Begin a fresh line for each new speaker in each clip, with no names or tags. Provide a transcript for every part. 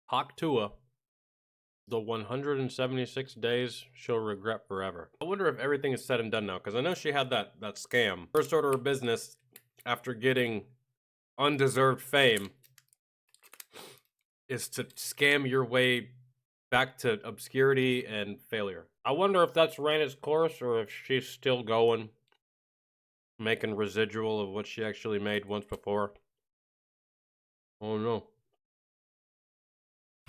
Hawk Tuah, the 176 days she'll regret forever. I wonder if everything is said and done now, because I know she had that scam. First order of business after getting undeserved fame is to scam your way back to obscurity and failure. I wonder if that's ran its course or if she's still going, making residual of what she actually made once before. Oh no.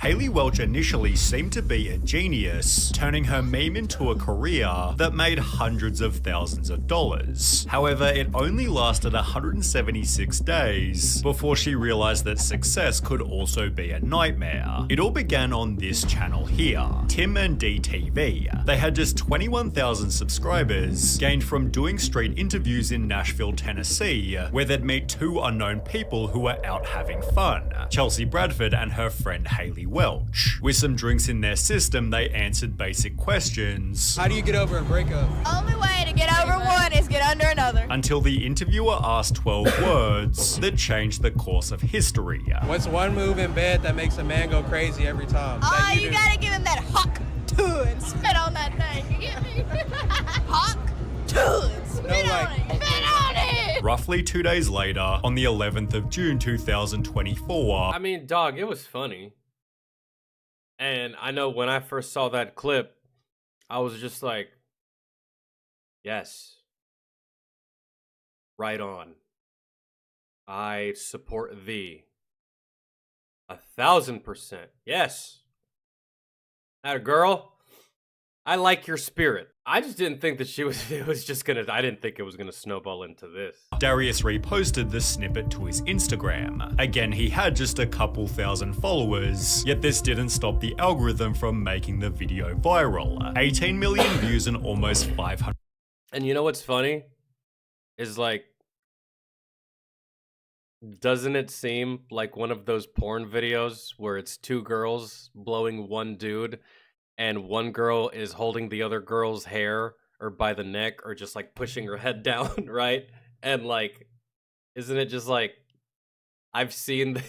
Hayley Welch initially seemed to be a genius, turning her meme into a career that made hundreds of thousands of dollars. However, it only lasted 176 days before she realized that success could also be a nightmare. It all began on this channel here, Tim and DTV. They had just 21,000 subscribers, gained from doing street interviews in Nashville, Tennessee, where they'd meet two unknown people who were out having fun, Chelsea Bradford and her friend Hayley Welch. With some drinks in their system, they answered basic questions.
How do you get over a breakup?
Only way to get over one is get under another.
Until the interviewer asked 12 words that changed the course of history.
What's one move in bed that makes a man go crazy every time?
Oh, you gotta give him that hawk to and spit on that thing. You get me? Hawk to and spit on it. Spit on it!
Roughly 2 days later, on the 11th of June 2024.
I mean, dog, it was funny. And I know when I first saw that clip, I was just like, yes. Right on. I support thee. 1,000%. Yes. That a girl. I like your spirit. I just didn't think that I didn't think it was gonna snowball into this.
Darius reposted the snippet to his Instagram. Again, he had just a couple thousand followers, yet this didn't stop the algorithm from making the video viral. 18 million views and almost 500.
And you know what's funny? Is like, doesn't it seem like one of those porn videos where it's two girls blowing one dude and one girl is holding the other girl's hair or by the neck or just like pushing her head down, right? And like, isn't it just like, I've seen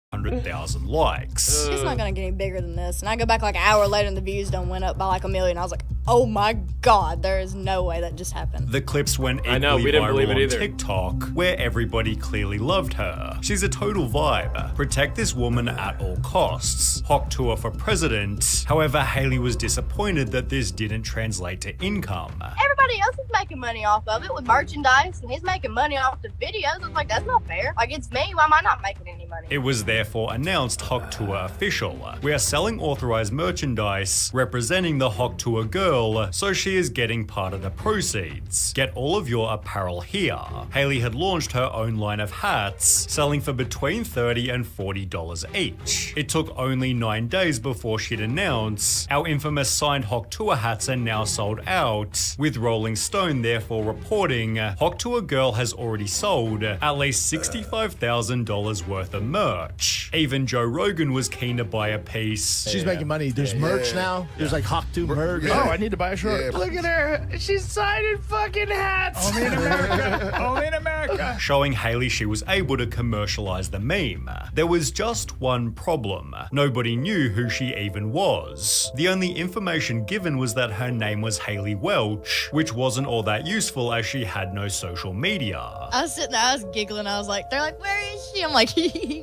100,000 likes.
It's not gonna get any bigger than this. And I go back like an hour later and the views done went up by like 1 million. I was like, oh my God, there is no way that just happened.
The clips went equally viral on TikTok, where everybody clearly loved her. She's a total vibe. Protect this woman at all costs. Hawk Tuah for president. However, Hayley was disappointed that this didn't translate to income.
Everybody else is making money off of it with merchandise, and he's making money off the videos. I was like, that's not fair. Like, it's me. Why am I not making any money?
It was therefore announced Hawk Tuah official. We are selling authorized merchandise representing the Hawk Tuah girl, so she is getting part of the proceeds. Get all of your apparel here. Hayley had launched her own line of hats, selling for between $30 and $40 each. It took only 9 days before she'd announce, our infamous signed Hawk Tuah hats are now sold out, with Rolling Stone therefore reporting Hawk Tuah girl has already sold at least $65,000 worth of merch. Even Joe Rogan was keen to buy a piece.
She's making money. There's merch now. There's like Hawk Tuah merch. Oh, I need to buy a shirt.
Look at her. She's signing fucking hats. Only in America. Only in America.
Showing Hayley she was able to commercialize the meme. There was just one problem. Nobody knew who she even was. The only information given was that her name was Hayley Welch, which wasn't all that useful as she had no social media.
I was sitting there, I was giggling. I was like, they're like, where is she? I'm like,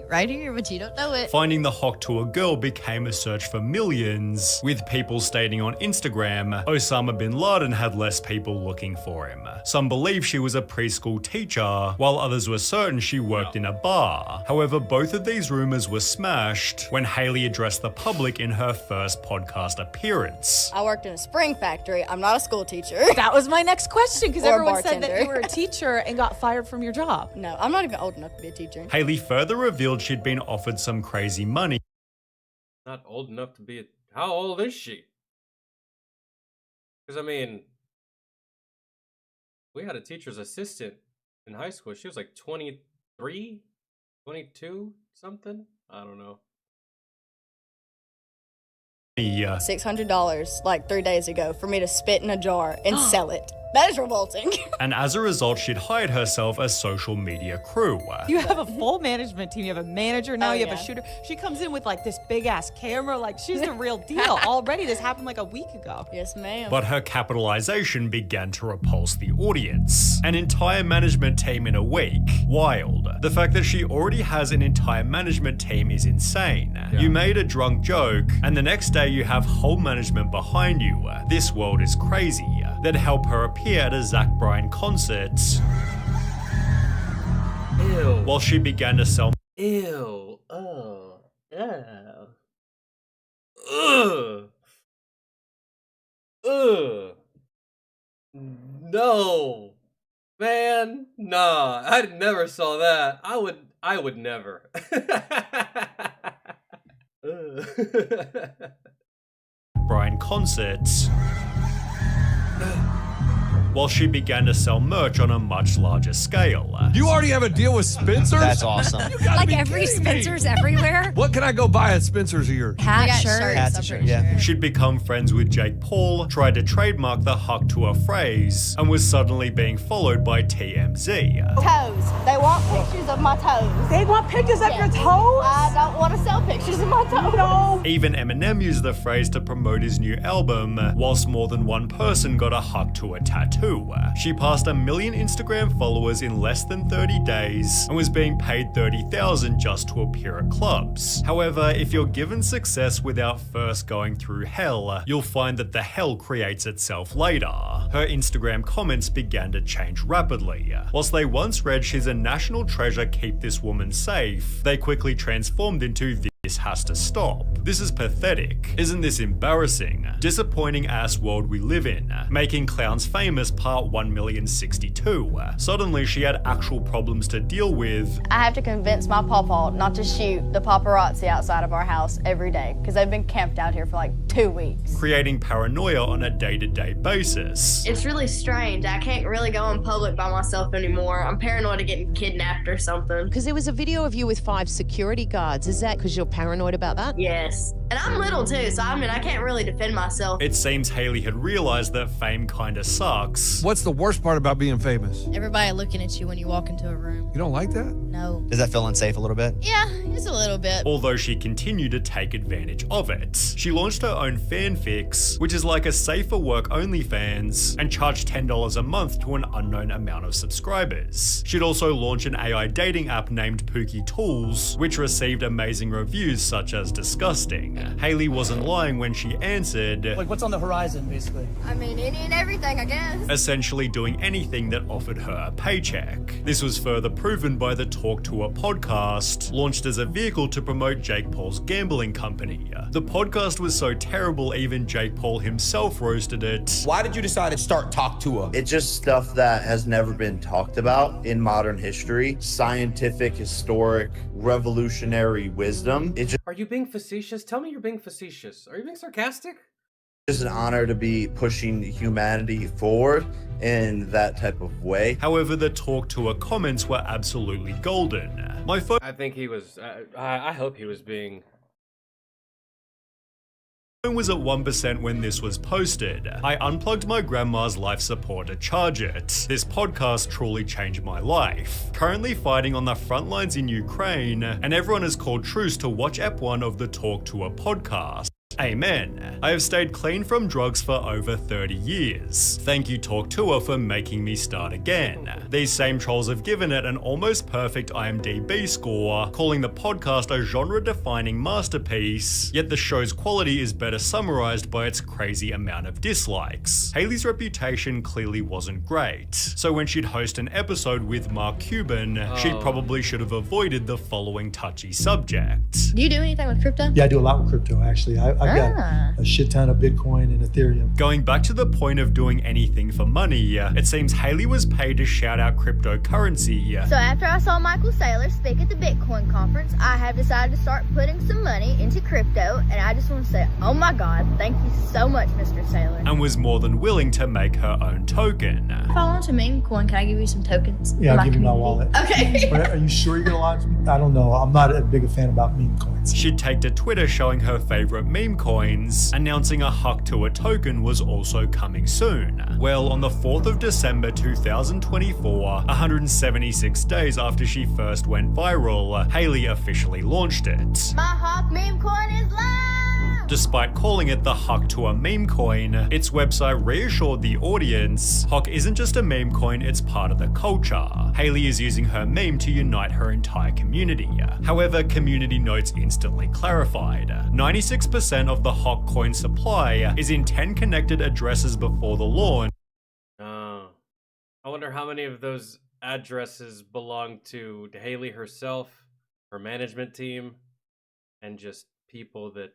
right here, but you don't know it.
Finding the Hawk Tuah girl became a search for millions, with people stating on Instagram, Osama bin Laden had less people looking for him. Some believe she was a preschool teacher, while others were certain she worked in a bar. However, both of these rumors were smashed when Hayley addressed the public in her first podcast appearance.
I worked in a spring factory. I'm not a school teacher.
That was my next question, because
Or a
everyone said that
bartender.
you were a teacher and got fired from your job.
No, I'm not even old enough to be a teacher.
Hayley further revealed she'd been offered some crazy money.
Not old enough to be a... How old is she? Because, I mean, we had a teacher's assistant in high school. She was like 23, 22, something? I don't know.
$600 like 3 days ago for me to spit in a jar and sell it. That is revolting.
And as a result, she'd hired herself a social media crew.
You have a full management team. You have a manager now.
Oh,
You have
yeah.
a shooter. She comes in with like this big ass camera. Like she's the real deal. Already, this happened like a week ago.
Yes, ma'am.
But her capitalization began to repulse the audience. An entire management team in a week. Wild. The fact that she already has an entire management team is insane. You made a drunk joke, and the next day you have whole management behind you. This world is crazy. Then help her appear at a Zach Bryan concert.
Ew.
While she began to sell
Ew. Oh. Yeah. Ugh. Ugh. No. Man, nah. I never saw that. I would never. Ugh.
Bryan concerts. While she began to sell merch on a much larger scale.
You already have a deal with Spencer's?
That's awesome.
Like
every Spencer's everywhere?
What can I go buy at Spencer's a year?
Hat,
They got
shirt.
Hats
I'm
and
pretty
shirt, yeah.
sure.
She'd become friends with Jake Paul, tried to trademark the Huck Tuah phrase, and was suddenly being followed by TMZ.
Toes. They want pictures of my toes.
They want pictures of your toes?
I don't want to sell pictures of my toes.
No.
Even Eminem used the phrase to promote his new album, whilst more than one person got a Huck Tuah tattoo. She passed 1 million Instagram followers in less than 30 days and was being paid $30,000 just to appear at clubs. However, if you're given success without first going through hell, you'll find that the hell creates itself later. Her Instagram comments began to change rapidly. Whilst they once read "she's a national treasure, keep this woman safe," they quickly transformed into "this has to stop. This is pathetic. Isn't this embarrassing? Disappointing ass world we live in. Making clowns famous part 1,062. Suddenly she had actual problems to deal with.
I have to convince my pawpaw not to shoot the paparazzi outside of our house every day because they've been camped out here for like 2 weeks.
Creating paranoia on a day-to-day basis.
It's really strange. I can't really go in public by myself anymore. I'm paranoid of getting kidnapped or something.
Because there was a video of you with 5 security guards. Is that because you're paranoid about that?
Yes. And I'm little too, so I mean, I can't really defend myself.
It seems Haley had realized that fame kinda sucks.
What's the worst part about being famous?
Everybody looking at you when you walk into a room.
You don't like that?
No.
Does that feel unsafe a little bit?
Yeah, it's a little bit.
Although she continued to take advantage of it. She launched her own fanfics, which is like a safer work OnlyFans, and charged $10 a month to an unknown amount of subscribers. She'd also launched an AI dating app named Pookie Tools, which received amazing reviews such as disgusting. Haley wasn't lying when she answered,
Like, what's on the horizon, basically?
I mean, any and everything, I guess.
essentially doing anything that offered her a paycheck. This was further proven by the Talk Tuah podcast, launched as a vehicle to promote Jake Paul's gambling company. The podcast was so terrible even Jake Paul himself roasted it.
Why did you decide to start Talk Tuah?
It's just stuff that has never been talked about in modern history. Scientific, historic, revolutionary wisdom. It's
Are you being facetious? Tell me you're being facetious. Are you being sarcastic?
just an honor to be pushing humanity forward in that type of way.
However, the Talk Tuah comments were absolutely golden. My phone
I think he was. I hope he was being.
was at 1% when this was posted. I unplugged my grandma's life support to charge it. This podcast truly changed my life. Currently fighting on the front lines in Ukraine, and everyone has called truce to watch Ep 1 of the Talk Tuah podcast. Amen. I have stayed clean from drugs for over 30 years. Thank you Talk Tuah for making me start again. These same trolls have given it an almost perfect IMDb score, calling the podcast a genre-defining masterpiece, yet the show's quality is better summarized by its crazy amount of dislikes. Haley's reputation clearly wasn't great, so when she'd host an episode with Mark Cuban, she probably should have avoided the following touchy subject.
Do you do anything with crypto?
Yeah, I do a lot with crypto, actually. I've got a shit ton of Bitcoin and Ethereum.
Going back to the point of doing anything for money, it seems Haley was paid to shout out cryptocurrency.
So after I saw Michael Saylor speak at the Bitcoin conference, I have decided to start putting some money into crypto, and I just want to say, oh my God, thank you so much, Mr. Saylor.
And was more than willing to make her own token.
If I want to meme coin, can I give you some tokens?
Yeah, I'll give you my wallet.
Okay.
But are you sure you're gonna launch? I don't know. I'm not a big fan about meme coins.
She'd take to Twitter showing her favorite meme meme coins, announcing a Huck Tuah token was also coming soon. Well, on the 4th of December 2024, 176 days after she first went viral, Haley officially launched it.
My Hawk meme coin is live!
Despite calling it the Huck Tuah meme coin, its website reassured the audience Huck isn't just a meme coin, it's part of the culture. Haley is using her meme to unite her entire community. However, community notes instantly clarified. 96% of the Huck coin supply is in 10 connected addresses before the launch.
I wonder how many of those addresses belong to Haley herself, her management team, and just people that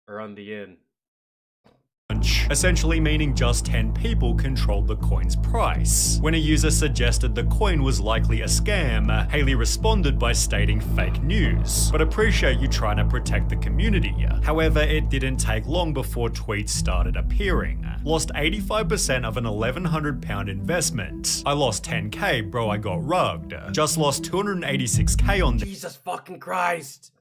are on the in.
Essentially meaning just 10 people controlled the coin's price. When a user suggested the coin was likely a scam, Haley responded by stating fake news, but appreciate you trying to protect the community. However, it didn't take long before tweets started appearing. Lost 85% of an £1,100 investment. I lost 10k, bro, I got rugged. Just lost 286k on
Jesus fucking Christ!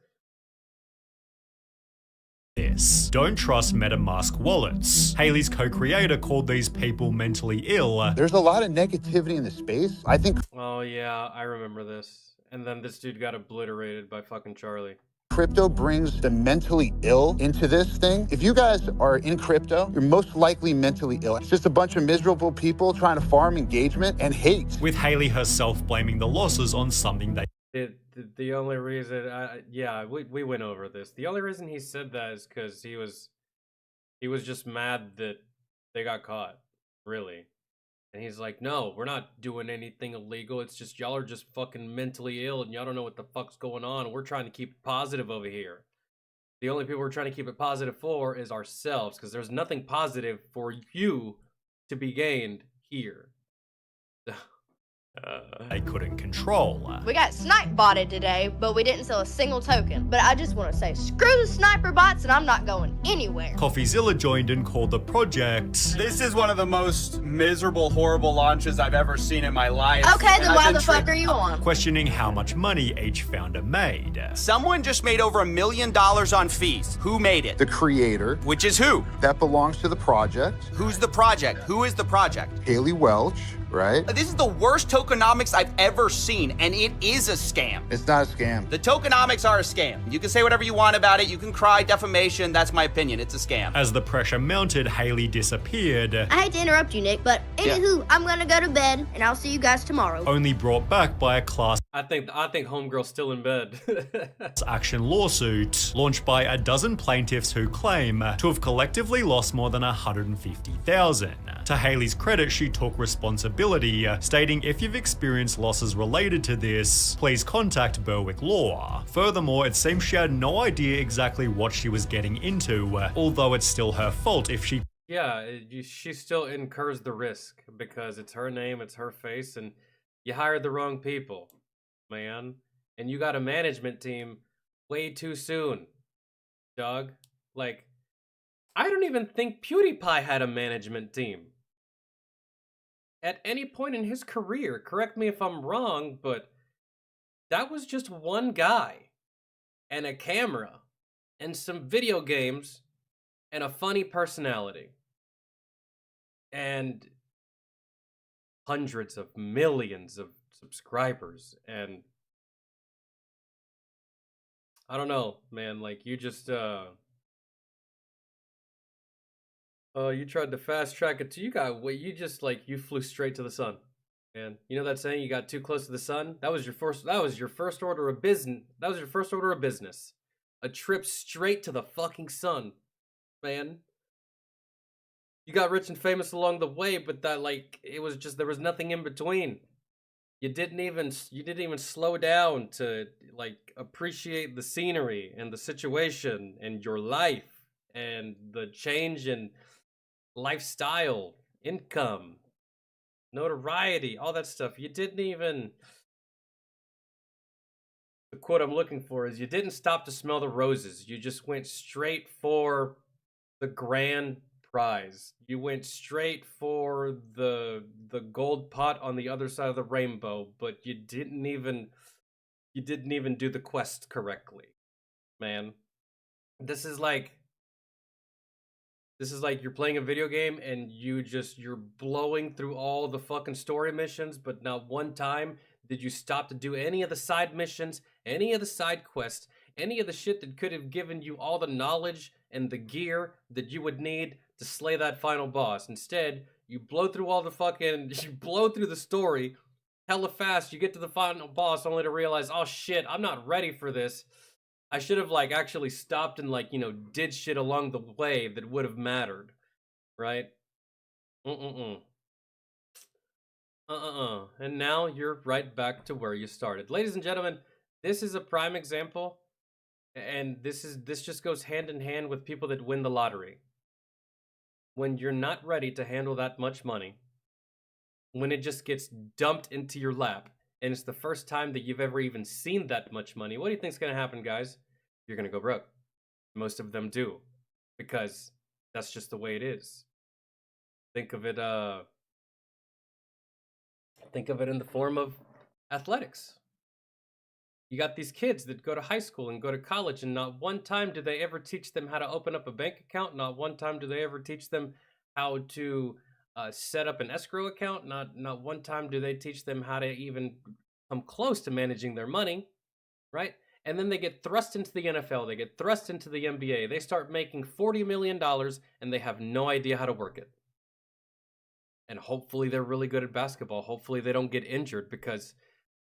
this. Don't trust MetaMask wallets. Haley's co-creator called these people mentally ill.
There's a lot of negativity in the space. I think
Oh yeah, I remember this. And then this dude got obliterated by fucking Charlie.
crypto brings the mentally ill into this thing. If you guys are in crypto, you're most likely mentally ill. It's just a bunch of miserable people trying to farm engagement and hate.
With Haley herself blaming the losses on something they
The only reason, we went over this. The only reason he said that is because he was just mad that they got caught, really. And he's like, no, we're not doing anything illegal. It's just y'all are just fucking mentally ill and y'all don't know what the fuck's going on. We're trying to keep it positive over here. The only people we're trying to keep it positive for is ourselves, because there's nothing positive for you to be gained here.
they couldn't control.
We got snipe botted today, but we didn't sell a single token. But I just want to say, screw the sniper bots, and I'm not going anywhere.
CoffeeZilla joined and called the project.
This is one of the most miserable, horrible launches I've ever seen in my life.
Okay, then why the fuck are you on?
Questioning how much money each founder made.
Someone just made over $1 million on fees. Who made it?
The creator.
Which is who?
That belongs to the project.
Who's the project? Who is the project?
Haley Welch, right?
This is the worst tokenomics I've ever seen, and it is a scam.
It's not a scam.
The tokenomics are a scam. You can say whatever you want about it. You can cry defamation. That's my opinion. It's a scam.
As the pressure mounted, Haley disappeared.
I hate to interrupt you, Nick, but anywho, I'm gonna go to bed, and I'll see you guys tomorrow.
Only brought back by a class
I think Homegirl's still in bed.
action lawsuit launched by a dozen plaintiffs who claim to have collectively lost more than $150,000. To Haley's credit, she took responsibility, stating if you've experienced losses related to this, please contact Berwick Law. Furthermore, it seems she had no idea exactly what she was getting into, although it's still her fault if she
she still incurs the risk because it's her name, it's her face, and you hired the wrong people, man. And you got a management team way too soon, dog. Like, I don't even think PewDiePie had a management team. At any point in his career, correct me if I'm wrong, but that was just one guy and a camera and some video games and a funny personality. And hundreds of millions of subscribers. And I don't know, man, like you just you tried to fast track it to you flew straight to the sun. And you know that saying, you got too close to the sun? That was your first order of business. That was your first order of business. A trip straight to the fucking sun, man. You got rich and famous along the way, but that it was just there was nothing in between. You didn't even slow down to appreciate the scenery and the situation and your life and the change in lifestyle, income, notoriety, all that stuff. You didn't even, the quote I'm looking for is, you didn't stop to smell the roses. You just went straight for the grand prize. You went straight for the gold pot on the other side of the rainbow, but you didn't even do the quest correctly, man. This is like you're playing a video game and you're blowing through all the fucking story missions, but not one time did you stop to do any of the side missions, any of the side quests, any of the shit that could have given you all the knowledge and the gear that you would need to slay that final boss. Instead, you blow through all the fucking, you blow through the story hella fast, you get to the final boss only to realize, oh shit, I'm not ready for this. I should have like actually stopped and like, you know, did shit along the way that would have mattered, right? And now you're right back to where you started. Ladies and gentlemen, this is a prime example, and this just goes hand in hand with people that win the lottery. When you're not ready to handle that much money, when it just gets dumped into your lap, and it's the first time that you've ever even seen that much money, what do you think's gonna happen, guys? You're gonna go broke. Most of them do, because that's just the way it is. Think of it in the form of athletics. You got these kids that go to high school and go to college, and not one time do they ever teach them how to open up a bank account. Not one time do they ever teach them how to set up an escrow account. Not one time do they teach them how to even come close to managing their money, right? And then they get thrust into the NFL. They get thrust into the NBA. They start making $40 million, and they have no idea how to work it. And hopefully they're really good at basketball. Hopefully they don't get injured, because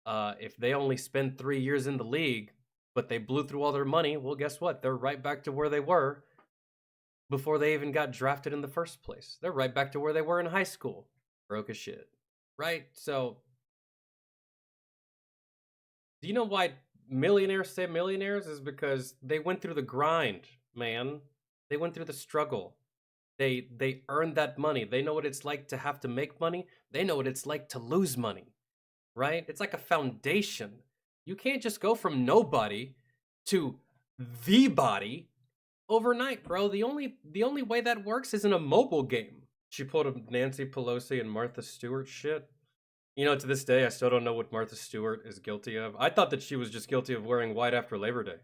if they only spend 3 years in the league, but they blew through all their money, well, guess what? They're right back to where they were before they even got drafted in the first place. They're right back to where they were in high school. Broke as shit, right? So, do you know why millionaires say millionaires? Is because they went through the grind, man. They went through the struggle. They earned that money. They know what it's like to have to make money. They know what it's like to lose money, right? It's like a foundation. You can't just go from nobody to the body overnight, bro. The only way that works is in a mobile game. She pulled a Nancy Pelosi and Martha Stewart shit. You know, to this day, I still don't know what Martha Stewart is guilty of. I thought that she was just guilty of wearing white after Labor Day.